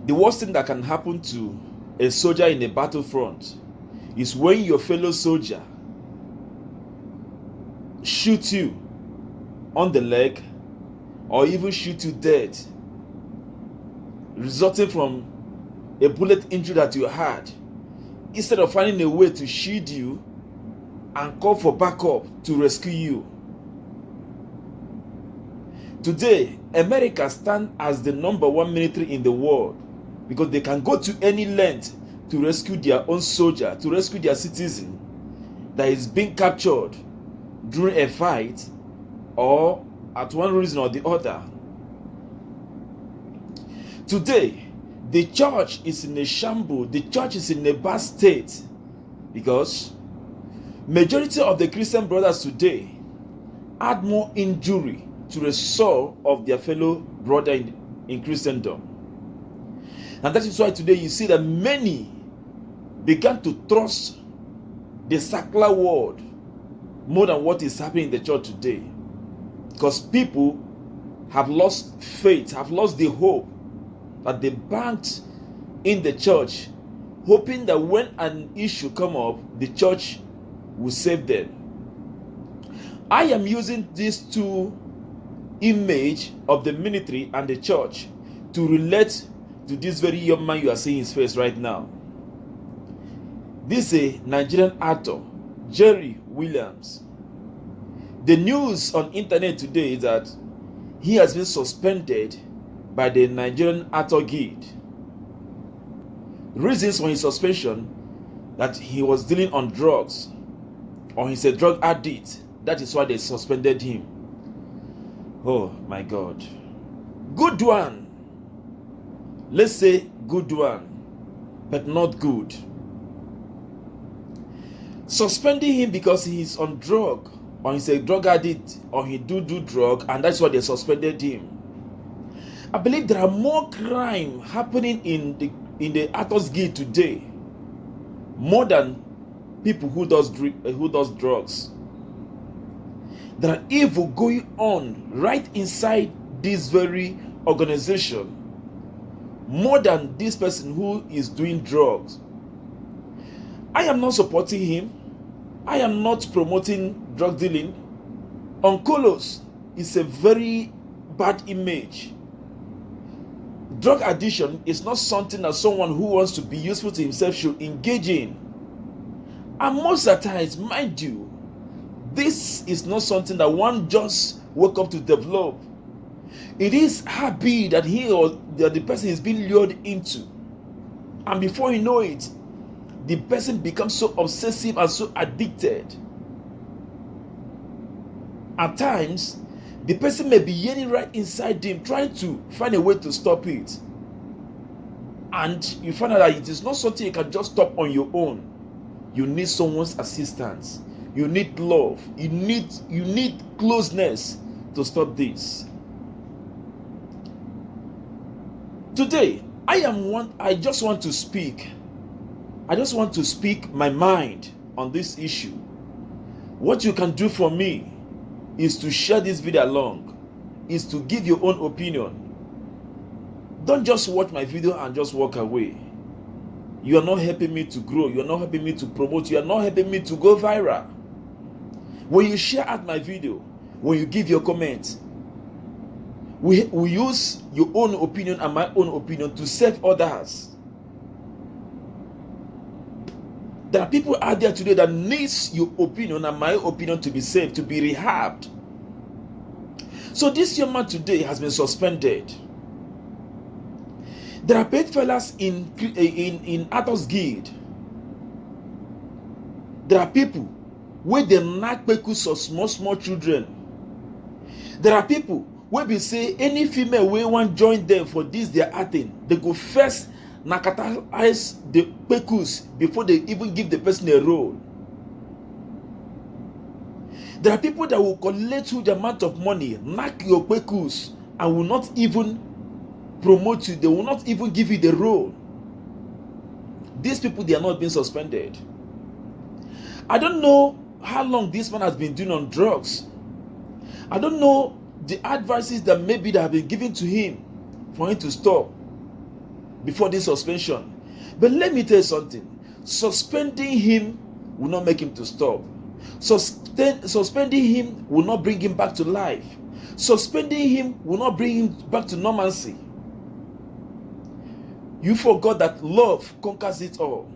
The worst thing that can happen to a soldier in a battlefront is when your fellow soldier shoots you on the leg or even shoot you dead, resulting from a bullet injury that you had, instead of finding a way to shield you and call for backup to rescue you. Today, America stands as the #1 military in the world because they can go to any length to rescue their own soldier, to rescue their citizen that is being captured during a fight or at one reason or the other. Today, the church is in a shambles. The church is in a bad state because majority of the Christian brothers today add more injury to the soul of their fellow brother in Christendom. And that is why today you see that many began to trust the secular world more than what is happening in the church today. Because people have lost faith, have lost the hope that they banked in the church, hoping that when an issue come up, the church will save them. I am using these two images of the military and the church to relate to this very young man you are seeing his face right now. This is a Nigerian actor, Jerry Williams. The news on internet today is that he has been suspended by the Nigerian Actor Guild. Reasons for his suspension: that he was dealing on drugs, or he's a drug addict. That is why they suspended him. Oh my God. Good one. Let's say good one, but not good. Suspending him because he's on drug, or he's a drug addict, or he do drug, and that's why they suspended him. I believe there are more crime happening in the Actors Guild today, more than people who does drugs. There are evil going on right inside this very organization, more than this person who is doing drugs. I am not supporting him. I am not promoting drug dealing. Oncolos is a very bad image. Drug addiction is not something that someone who wants to be useful to himself should engage in. And most of the times, mind you, this is not something that one just woke up to develop. It is habit that he or the person is being lured into. And before you know it, the person becomes so obsessive and so addicted. At times, the person may be yearning right inside him, trying to find a way to stop it. And you find out that it is not something you can just stop on your own. You need someone's assistance. You need love. You need closeness to stop this. Today, I just want to speak. I just want to speak my mind on this issue. What you can do for me is to share this video along, is to give your own opinion. Don't just watch my video and just walk away. You are not helping me to grow. You are not helping me to promote. You are not helping me to go viral. When you share out my video, when you give your comments, we use your own opinion and my own opinion to save others. There are people out there today that needs your opinion and my opinion to be saved, to be rehabbed. So this young man today has been suspended. There are paid fellas in Actors Guild. There are people where they knack pekus of small children. There are people where we say any female wey want join them for this their acting, they go first nakatalize the pekus before they even give the person a role. There are people that will collect huge amount of money, knack your pekus, and will not even promote you. They will not even give you the role. These people, they are not being suspended. I don't know how long this man has been doing on drugs. I don't know the advices that maybe that have been given to him for him to stop. before this suspension. But let me tell you something. Suspending him will not make him to stop. Suspending him will not bring him back to life. Suspending him will not bring him back to normalcy. You forgot that love conquers it all.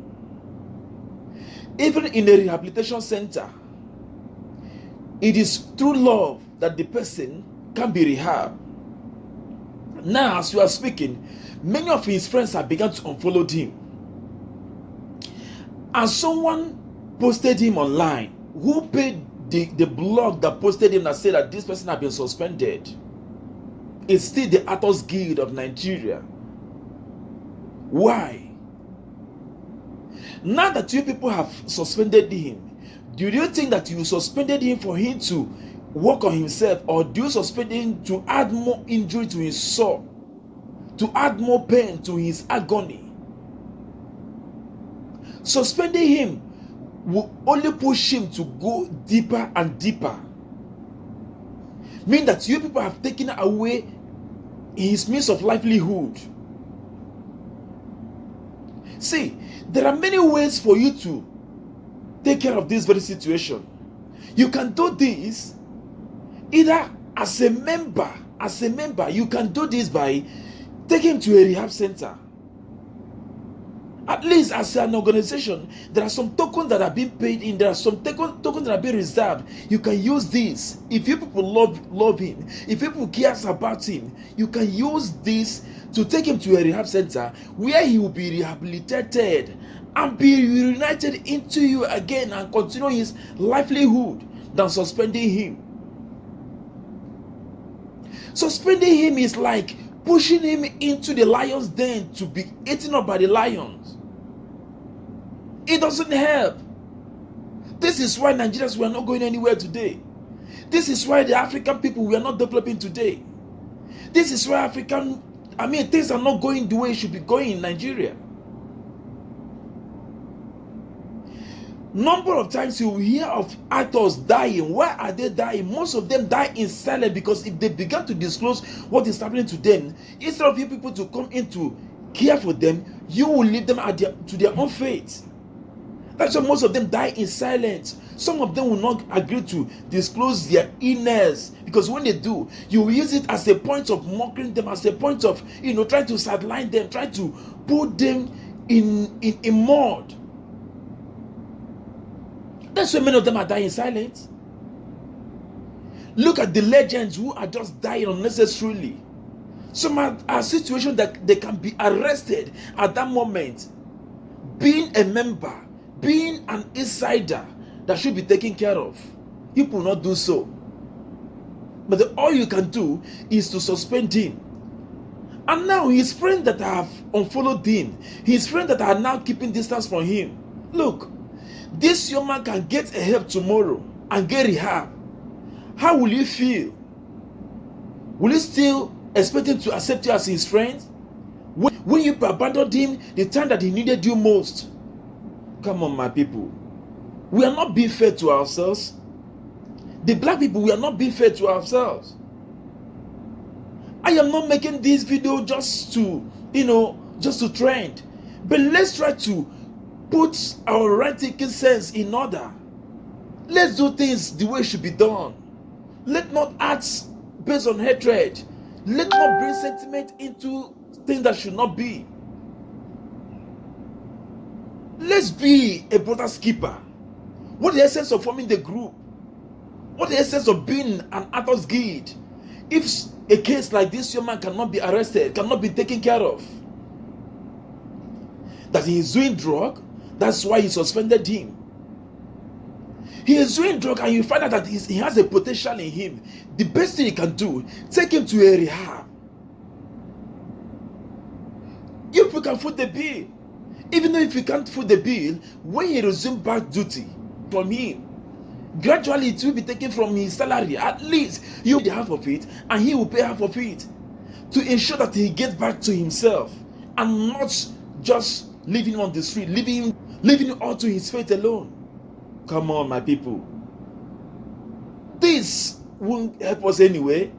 Even in a rehabilitation center, it is through love that the person can be rehabbed. Now, as you are speaking, many of his friends have begun to unfollow him. And someone posted him online who paid the blog that posted him that said that this person had been suspended. It's still the Actors Guild of Nigeria. Why? Now that you people have suspended him, do you think that you suspended him for him to work on himself, or do you suspend him to add more injury to his soul, to add more pain to his agony? Suspending him will only push him to go deeper and deeper. Mean that you people have taken away his means of livelihood. See, there are many ways for you to take care of this very situation. You can do this either as a member. You can do this by taking him to a rehab center. At least as an organization, there are some tokens that are being paid in. There are some tokens that are being reserved. You can use this. If you people love him, if people cares about him, you can use this to take him to a rehab center where he will be rehabilitated and be reunited into you again and continue his livelihood than suspending him. Suspending him is like pushing him into the lion's den to be eaten up by the lions. It doesn't help. This is why Nigerians were not going anywhere today. This is why the African people were not developing today. This is why things are not going the way it should be going in Nigeria. Number of times you will hear of actors dying. Why are they dying? Most of them die in silence, because if they begin to disclose what is happening to them, instead of you people to come in to care for them, you will leave them to their own fate. That's why most of them die in silence. Some of them will not agree to disclose their illness, because when they do, you will use it as a point of mocking them, as a point of trying to sideline them, trying to put them in mud. That's why many of them are dying in silence. Look at the legends who are just dying unnecessarily. Some are situations that they can be arrested at that moment. Being a member, being an insider that should be taken care of, you will not do so. But all you can do is to suspend him. And now his friends that have unfollowed him, his friends that are now keeping distance from him, look, this young man can get a help tomorrow and get rehab. How will you feel? Will you still expect him to accept you as his friend when you abandoned him the time that he needed you most? Come on, my people. We are not being fair to ourselves. The black people, we are not being fair to ourselves. I am not making this video just to trend. But let's try to put our right thinking sense in order. Let's do things the way it should be done. Let not act based on hatred. Let not bring sentiment into things that should not be. Let's be a brother's keeper. What is the essence of forming the group? What is the essence of being an Actors Guild if a case like this young man cannot be arrested, cannot be taken care of? That he is doing drug, that's why he suspended him. He is doing drug and you find out that he has a potential in him. The best thing you can do, take him to a rehab. You can foot the bill. Even though if you can't foot the bill, when he resumes back duty from him, gradually it will be taken from his salary. At least you pay half of it and he will pay half of it, to ensure that he gets back to himself and not just living on the street, living all to his fate alone. Come on, my people. This won't help us anyway.